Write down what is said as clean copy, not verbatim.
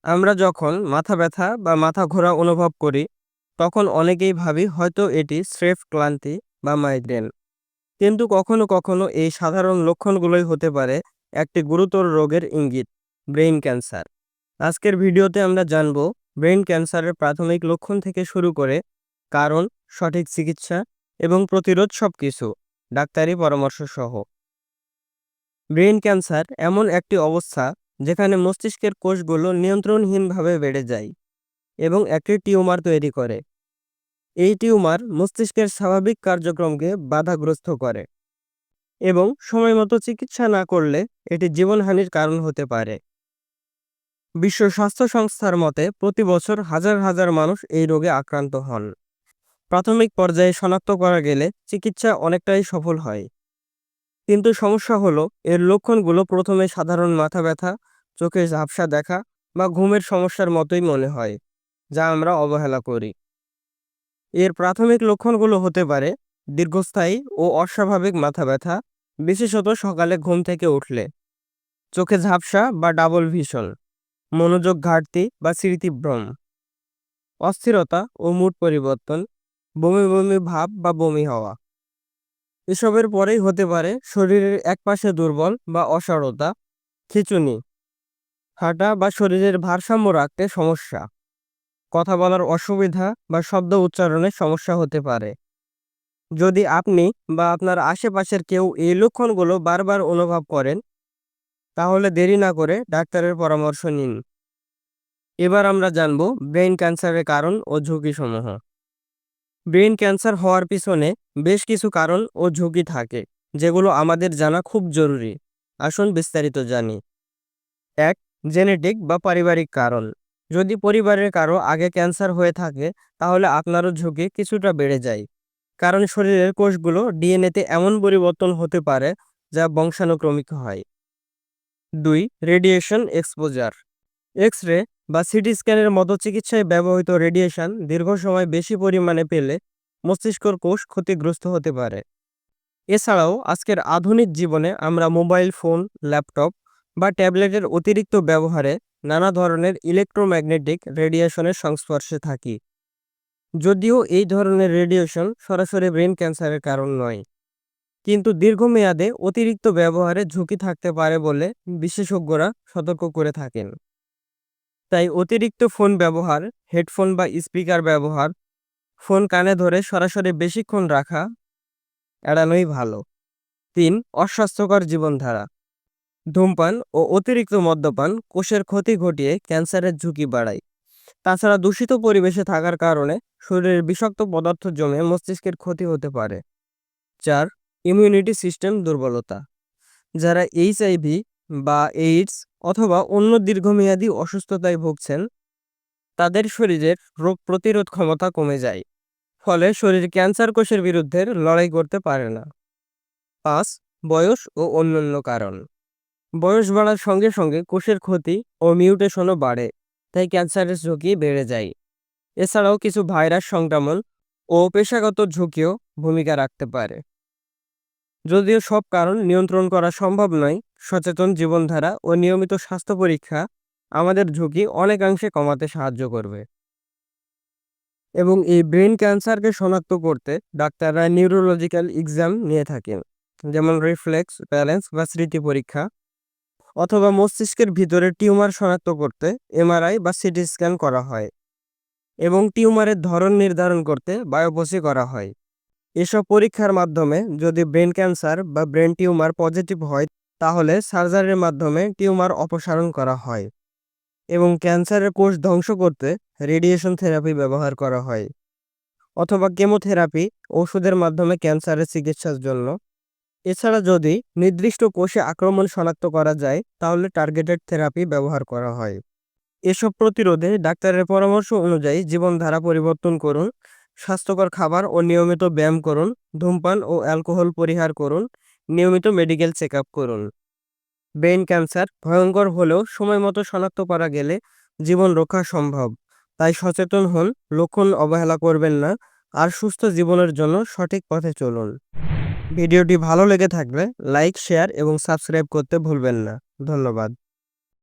আমরা যখন মাথা ব্যথা বা মাথা ঘোরা অনুভব করি, তখন অনেকেই ভাবি হয়তো এটি স্রেফ ক্লান্তি বা মাইগ্রেন। কিন্তু কখনো কখনো এই সাধারণ লক্ষণগুলোই হতে পারে একটি গুরুতর রোগের ইঙ্গিত, ব্রেইন ক্যান্সার। আজকের ভিডিওতে আমরা জানব ব্রেইন ক্যান্সারের প্রাথমিক লক্ষণ থেকে শুরু করে কারণ, সঠিক চিকিৎসা এবং প্রতিরোধ সবকিছু, ডাক্তারি পরামর্শ সহ। ব্রেইন ক্যান্সার এমন একটি অবস্থা যেখানে মস্তিষ্কের কোষগুলো নিয়ন্ত্রণহীনভাবে বেড়ে যায় এবং একটি টিউমার তৈরি করে। এই টিউমার মস্তিষ্কের স্বাভাবিক কার্যক্রমকে বাধাগ্রস্ত করে এবং সময়মতো চিকিৎসা না করলে এটি জীবনহানির কারণ হতে পারে। বিশ্ব স্বাস্থ্য সংস্থার মতে প্রতি বছর হাজার হাজার মানুষ এই রোগে আক্রান্ত হন। প্রাথমিক পর্যায়ে শনাক্ত করা গেলে চিকিৎসা অনেকটাই সফল হয়। কিন্তু সমস্যা হলো এর লক্ষণগুলো প্রথমে সাধারণ মাথা ব্যথা, চোখে ঝাপসা দেখা বা ঘুমের সমস্যার মতোই মনে হয়, যা আমরা অবহেলা করি। এর প্রাথমিক লক্ষণগুলো হতে পারে দীর্ঘস্থায়ী ও অস্বাভাবিক মাথা ব্যথা, বিশেষত সকালে ঘুম থেকে উঠলে, চোখে ঝাপসা বা ডাবল ভিশন, মনোযোগ ঘাটতি বা স্মৃতিভ্রম, অস্থিরতা ও মুড পরিবর্তন, বমি বমি ভাব বা বমি হওয়া। এসবের পরেই হতে পারে শরীরের একপাশে দুর্বল বা অসাড়তা, খিঁচুনি, হাঁটা বা শরীরের ভারসাম্য রাখতে সমস্যা, কথা বলার অসুবিধা বা শব্দ উচ্চারণে সমস্যা হতে পারে। যদি আপনি বা আপনার আশেপাশের কেউ এই লক্ষণগুলো বারবার অনুভব করেন, তাহলে দেরি না করে ডাক্তারের পরামর্শ নিন। এবার আমরা জানব ব্রেইন ক্যান্সারের কারণ ও ঝুঁকিসমূহ। ব্রেইন ক্যান্সার হওয়ার পিছনে বেশ কিছু কারণ ও ঝুঁকি থাকে, যেগুলো আমাদের জানা খুব জরুরি। আসুন বিস্তারিত জানি। ১. জেনেটিক বা পারিবারিক কারণ। যদি পরিবারের কারো আগে ক্যান্সার হয়ে থাকে, তাহলে আপনারও ঝুঁকি কিছুটা বেড়ে যায়, কারণ শরীরের কোষগুলো ডিএনএতে এমন পরিবর্তন হতে পারে যা বংশানুক্রমিক হয়। ২. Radiation exposure. এক্স-রে বা সিটি স্ক্যানের মতো চিকিৎসায় ব্যবহৃত রেডিয়েশন দীর্ঘ সময় বেশি পরিমাণে পেলে মস্তিষ্কের কোষ ক্ষতিগ্রস্ত হতে পারে। এছাড়াও আজকের আধুনিক জীবনে আমরা মোবাইল ফোন, ল্যাপটপ বা ট্যাবলেটের অতিরিক্ত ব্যবহারে নানা ধরনের ইলেকট্রোম্যাগনেটিক রেডিয়েশনের সংস্পর্শে থাকি। যদিও এই ধরনের রেডিয়েশন সরাসরি ব্রেন ক্যান্সারের কারণ নয়, কিন্তু দীর্ঘমেয়াদে অতিরিক্ত ব্যবহারে ঝুঁকি থাকতে পারে বলে বিশেষজ্ঞরা সতর্ক করে থাকেন। তাই অতিরিক্ত ফোন ব্যবহার, হেডফোন বা স্পিকার ব্যবহার, ফোন কানে ধরে সরাসরি বেশিক্ষণ রাখা এড়ানোই ভালো। ৩. অস্বাস্থ্যকর জীবনধারা। ধূমপান ও অতিরিক্ত মদ্যপান কোষের ক্ষতি ঘটিয়ে ক্যান্সারের ঝুঁকি বাড়ায়। তাছাড়া দূষিত পরিবেশে থাকার কারণে শরীরের বিষাক্ত পদার্থ জমে মস্তিষ্কের ক্ষতি হতে পারে। ৪. ইমিউনিটি সিস্টেম দুর্বলতা। যারা এইচআইভি বা এইডস অথবা অন্য দীর্ঘমেয়াদী অসুস্থতায় ভুগছেন, তাদের শরীরের রোগ প্রতিরোধ ক্ষমতা কমে যায়, ফলে শরীর ক্যান্সার কোষের বিরুদ্ধে লড়াই করতে পারে না। ৫. বয়স ও অন্যান্য কারণ। বয়স বাড়ার সঙ্গে সঙ্গে কোষের ক্ষতি ও মিউটেশনও বাড়ে, তাই ক্যান্সারের ঝুঁকি বেড়ে যায়। এছাড়াও কিছু ভাইরাস সংক্রমণ ও পেশাগত ঝুঁকিও ভূমিকা রাখতে পারে। যদিও সব কারণ নিয়ন্ত্রণ করা সম্ভব নয়, সচেতন জীবনধারা ও নিয়মিত স্বাস্থ্য পরীক্ষা আমাদের ঝুঁকি অনেকাংশে কমাতে সাহায্য করবে। এবং এই ব্রেন ক্যান্সারকে শনাক্ত করতে ডাক্তাররা নিউরোলজিক্যাল এক্সাম নিয়ে থাকেন, যেমন রিফ্লেক্স, ব্যালেন্স বা স্মৃতি পরীক্ষা, অথবা মস্তিষ্কের ভিতরে টিউমার শনাক্ত করতে এমআরআই বা সিটি স্ক্যান করা হয়, এবং টিউমারের ধরন নির্ধারণ করতে বায়োপসি করা হয়। এসব পরীক্ষার মাধ্যমে যদি ব্রেন ক্যান্সার বা ব্রেন টিউমার পজিটিভ হয়, তাহলে সার্জারির মাধ্যমে টিউমার অপসারণ করা হয় এবং ক্যান্সারের কোষ ধ্বংস করতে রেডিয়েশন থেরাপি ব্যবহার করা হয়, অথবা কেমোথেরাপি ওষুধের মাধ্যমে ক্যান্সারের চিকিৎসার জন্য। এছাড়া যদি নির্দিষ্ট কোষে আক্রমণ শনাক্ত করা যায়, তাহলে টার্গেটেড থেরাপি ব্যবহার করা হয়। এসব প্রতিরোধে ডাক্তারের পরামর্শ অনুযায়ী জীবনধারা পরিবর্তন করুন, স্বাস্থ্যকর খাবার ও নিয়মিত ব্যায়াম করুন, ধূমপান ও অ্যালকোহল পরিহার করুন, নিয়মিত মেডিকেল চেকআপ করুন। ব্রেন ক্যান্সার ভয়ঙ্কর হলেও সময়মতো শনাক্ত করা গেলে জীবন রক্ষা সম্ভব। তাই সচেতন হন, লক্ষণ অবহেলা করবেন না, আর সুস্থ জীবনের জন্য সঠিক পথে চলুন। ভিডিওটি ভালো লেগে থাকলে লাইক, শেয়ার এবং সাবস্ক্রাইব করতে ভুলবেন না। ধন্যবাদ।